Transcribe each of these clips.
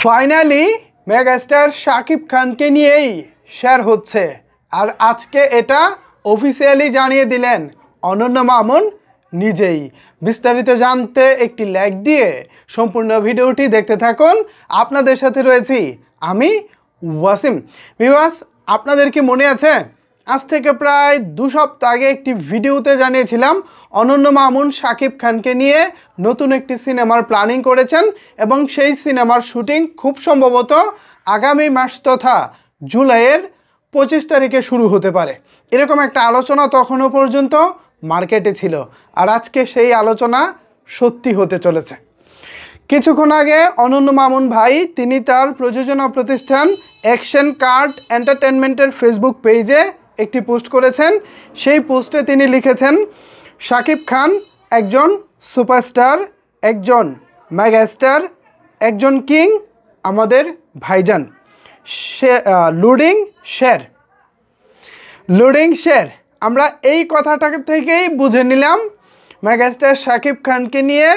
Finally megastar Shakib খানকে নিয়েই share হচ্ছে, আর আজকে এটা অফিসিয়ালি জানিয়ে দিলেন অনন্য মামুন নিজেই। বিস্তারিত জানতে একটি লাইক দিয়ে সম্পূর্ণ ভিডিওটি দেখতে থাকুন। আপনাদের সাথে রয়েছি আমি ওয়াসিম। ভিউয়ার্স, আপনাদের কি মনে আছে আজ থেকে প্রায় 2 সপ্তাহ আগে একটি ভিডিওতে জানিয়েছিলাম অনন্য মামুন শাকিব খানকে নিয়ে নতুন একটি সিনেমার প্ল্যানিং করেছেন এবং সেই সিনেমার শুটিং খুব সম্ভবত আগামী মাস তথা জুলাইয়ের 25 তারিখে শুরু হতে পারে, এরকম একটা আলোচনা তখনও পর্যন্ত মার্কেটে ছিল। আর আজকে সেই আলোচনা সত্যি হতে চলেছে। কিছুক্ষণ আগে অনন্য মামুন ভাই তিনি তার প্রযোজনা প্রতিষ্ঠান অ্যাকশন কার্ড এন্টারটেনমেন্টের ফেসবুক পেজে একটি পোস্ট করেছেন। সেই পোস্টে তিনি লিখেছেন, শাকিব খান একজন সুপারস্টার, একজন মেগাস্টার, একজন কিং, আমাদের ভাইজান। লোডিং শের। আমরা এই কথাটা থেকেই বুঝে নিলাম মেগাস্টার শাকিব খানকে নিয়ে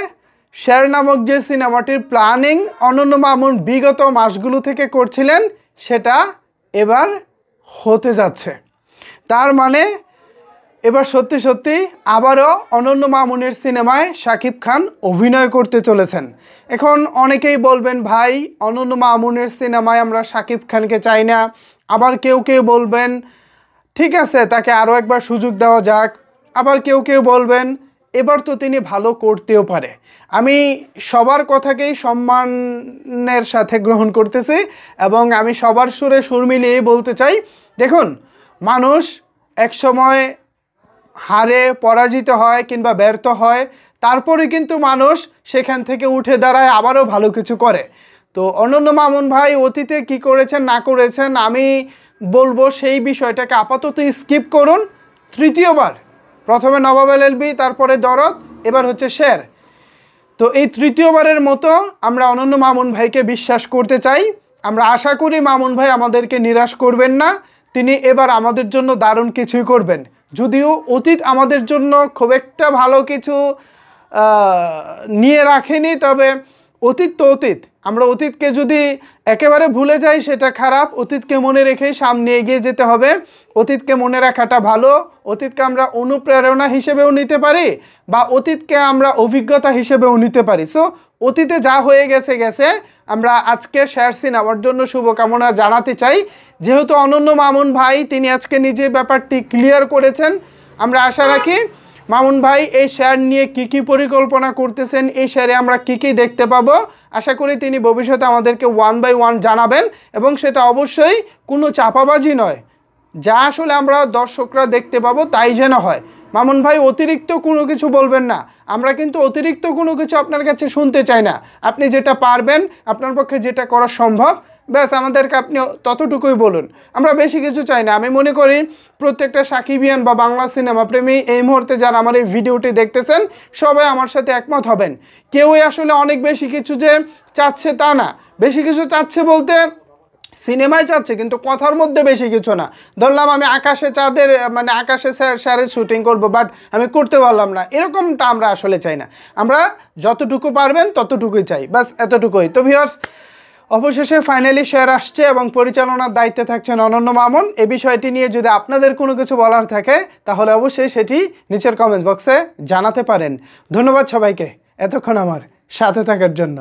শের নামক যে সিনেমাটির প্ল্যানিং অনন্য মামুন বিগত মাসগুলো থেকে করছিলেন সেটা এবার হতে যাচ্ছে। তার মানে এবার সত্যি সত্যি আবারও অনন্য মামুনের সিনেমায় শাকিব খান অভিনয় করতে চলেছেন। এখন অনেকেই বলবেন, ভাই অনন্য মামুনের সিনেমায় আমরা শাকিব খানকে চাই না। আবার কেউ কেউ বলবেন ঠিক আছে, তাকে আরও একবার সুযোগ দেওয়া যাক। আবার কেউ কেউ বলবেন এবার তো তিনি ভালো করতেও পারে। আমি সবার কথাকেই সম্মানের সাথে গ্রহণ করতেছি এবং আমি সবার সুরে সুর মিলিয়েই বলতে চাই, দেখুন মানুষ একসময় হারে পরাজিত হয় কিংবা ব্যর্থ হয়, তারপরে কিন্তু মানুষ সেখান থেকে উঠে দাঁড়ায়, আবারও ভালো কিছু করে। তো অনন্য মামুন ভাই অতীতে কি করেছেন না করেছেন আমি বলবো সেই বিষয়টাকে আপাতত স্কিপ করুন। তৃতীয়বার, প্রথমে নবাব এলএলবি, তারপরে দরদ, এবার হচ্ছে শের। তো এই তৃতীয়বারের মতো আমরা অনন্য মামুন ভাইকে বিশ্বাস করতে চাই। আমরা আশা করি মামুন ভাই আমাদেরকে নিরাশ করবেন না, তিনি এবার আমাদের জন্য দারুণ কিছুই করবেন। যদিও অতীত আমাদের জন্য খুব একটা ভালো কিছু নিয়ে রাখেনি, তবে অতীত তো অতীত। আমরা অতীতকে যদি একেবারে ভুলে যাই সেটা খারাপ। অতীতকে মনে রেখেই সামনে এগিয়ে যেতে হবে। অতীতকে মনে রাখাটা ভালো। অতীতকে আমরা অনুপ্রেরণা হিসেবেও নিতে পারি বা অতীতকে আমরা অভিজ্ঞতা হিসেবেও নিতে পারি। সো অতীতে যা হয়ে গেছে। আমরা আজকে শের সিনেমার জন্য শুভকামনা জানাতে চাই। যেহেতু অনন্য মামুন ভাই তিনি আজকে নিজে ব্যাপারটি ক্লিয়ার করেছেন, আমরা আশা রাখি মামুন ভাই এই শের নিয়ে কি পরিকল্পনা করতেছেন, এই শেরে আমরা কি দেখতে পাবো, আশা করি তিনি ভবিষ্যতে আমাদেরকে 1 বাই 1 জানাবেন এবং সেটা অবশ্যই কোনো চাপাবাজি নয়, যা আসলে আমরা দর্শকরা দেখতে পাবো তাই যেন হয়। মামুন ভাই অতিরিক্ত কোনো কিছু বলবেন না। আমরা কিন্তু অতিরিক্ত কোনো কিছু আপনার কাছে শুনতে চাই না। আপনি যেটা পারবেন, আপনার পক্ষে যেটা করা সম্ভব, ব্যাস আমাদেরকে আপনি ততটুকুই বলুন। আমরা বেশি কিছু চাই না। আমি মনে করি প্রত্যেকটা সাকিবিয়ান বা বাংলা সিনেমা প্রেমী এই মুহূর্তে যারা আমার এই ভিডিওটি দেখতেছেন সবাই আমার সাথে একমত হবেন। কেউই আসলে অনেক বেশি কিছু যে চাচ্ছে তা না। বেশি কিছু চাচ্ছে বলতে সিনেমায় চাচ্ছে, কিন্তু কথার মধ্যে বেশি কিছু না। ধরলাম আমি আকাশে চাঁদের মানে আকাশে শেরের শুটিং করবো, বাট আমি করতে পারলাম না, এরকমটা আমরা আসলে চাই না। আমরা যতটুকু পারবেন ততটুকুই চাই, বাস এতটুকুই। তো ভিউয়ার্স, অবশেষে ফাইনালি শের আসছে এবং পরিচালনার দায়িত্বে থাকছেন অনন্য মামুন। এই বিষয়টি নিয়ে যদি আপনাদের কোনো কিছু বলার থাকে তাহলে অবশ্যই সেটি নিচের কমেন্ট বক্সে জানাতে পারেন। ধন্যবাদ সবাইকে এতক্ষণ আমার সাথে থাকার জন্য।